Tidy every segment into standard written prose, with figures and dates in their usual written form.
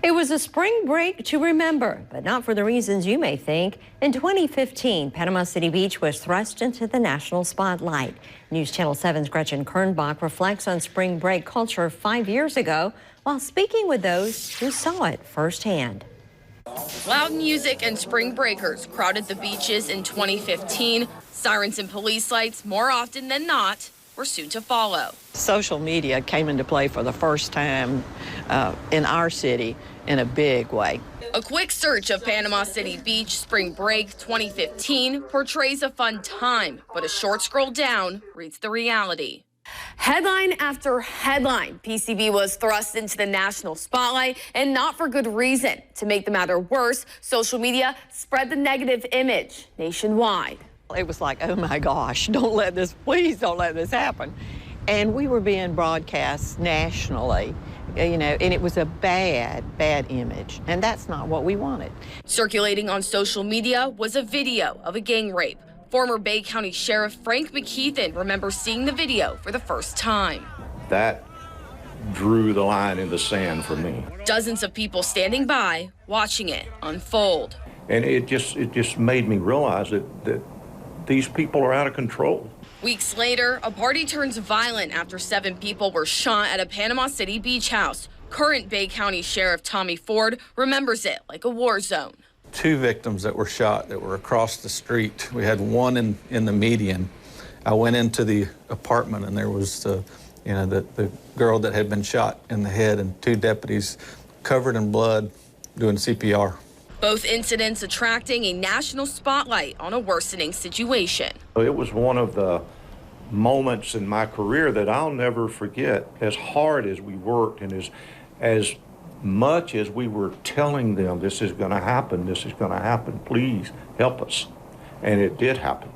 It was a spring break to remember, but not for the reasons you may think. In 2015, Panama City Beach was thrust into the national spotlight. News Channel 7's Gretchen Kernbach reflects on spring break culture 5 years ago while speaking with those who saw it firsthand. Loud music and spring breakers crowded the beaches in 2015. Sirens and police lights, more often than not, were soon to follow. Social media came into play for the first time in our city in a big way. A quick search of Panama City Beach spring break 2015 portrays a fun time, but a short scroll down reads the reality. Headline after headline, PCB was thrust into the national spotlight, and not for good reason. To make the matter worse, social media spread the negative image nationwide. It was like, oh my gosh, please don't let this happen. And we were being broadcast nationally, and it was a bad image, and that's not what we wanted. Circulating on social media was a video of a gang rape. Former Bay County Sheriff Frank McKeithen remembers seeing the video for the first time. That drew the line in the sand for me. Dozens of people standing by, watching it unfold. And it just made me realize that these people are out of control. Weeks later, a party turns violent after 7 people were shot at a Panama City beach house. Current Bay County Sheriff Tommy Ford remembers it like a war zone. 2 victims that were shot that were across the street. We had one in the median. I went into the apartment and there was the girl that had been shot in the head and 2 deputies covered in blood doing CPR. Both incidents attracting a national spotlight on a worsening situation. It was one of the moments in my career that I'll never forget. As hard as we worked and as much as we were telling them this is going to happen, please help us. And it did happen.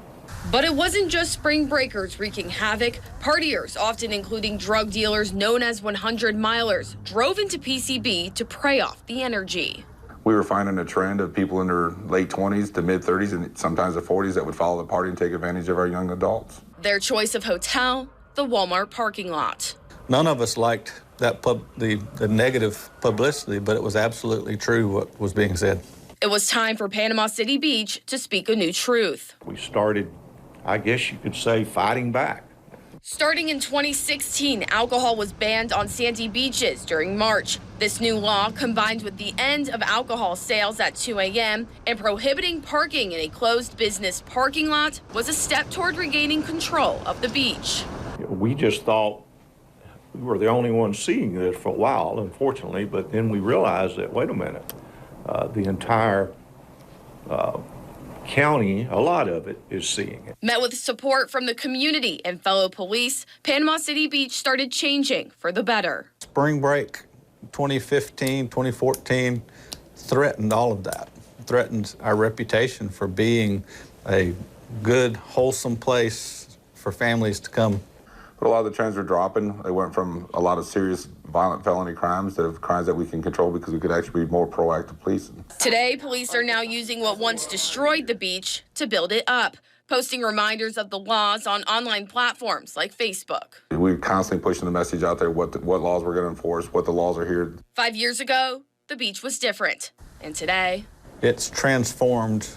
But it wasn't just spring breakers wreaking havoc. Partiers, often including drug dealers known as 100-milers, drove into PCB to prey off the energy. We were finding a trend of people in their late 20s to mid 30s and sometimes the 40s that would follow the party and take advantage of our young adults. Their choice of hotel, the Walmart parking lot. None of us liked that the negative publicity, but it was absolutely true what was being said. It was time for Panama City Beach to speak a new truth. We started, I guess you could say, fighting back. Starting in 2016, alcohol was banned on sandy beaches during March. This new law, combined with the end of alcohol sales at 2 a.m. and prohibiting parking in a closed business parking lot, was a step toward regaining control of the beach. We just thought we were the only ones seeing this for a while, unfortunately, but then we realized that, wait a minute, the entire county, a lot of it, is seeing it. Met with support from the community and fellow police, Panama City Beach started changing for the better. Spring break 2015, 2014 threatened all of that. Threatened our reputation for being a good, wholesome place for families to come. But a lot of the trends were dropping. They went from a lot of serious violent felony crimes to crimes that we can control because we could actually be more proactive policing. Today, police are now using what once destroyed the beach to build it up, posting reminders of the laws on online platforms like Facebook. We're constantly pushing the message out there what laws we're going to enforce, what the laws are here. 5 years ago, the beach was different. And today, it's transformed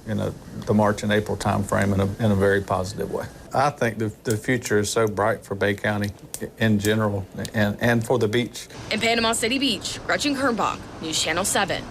in the March and April timeframe in a very positive way. I think the future is so bright for Bay County in general and for the beach. In Panama City Beach, Gretchen Kernbach, News Channel 7.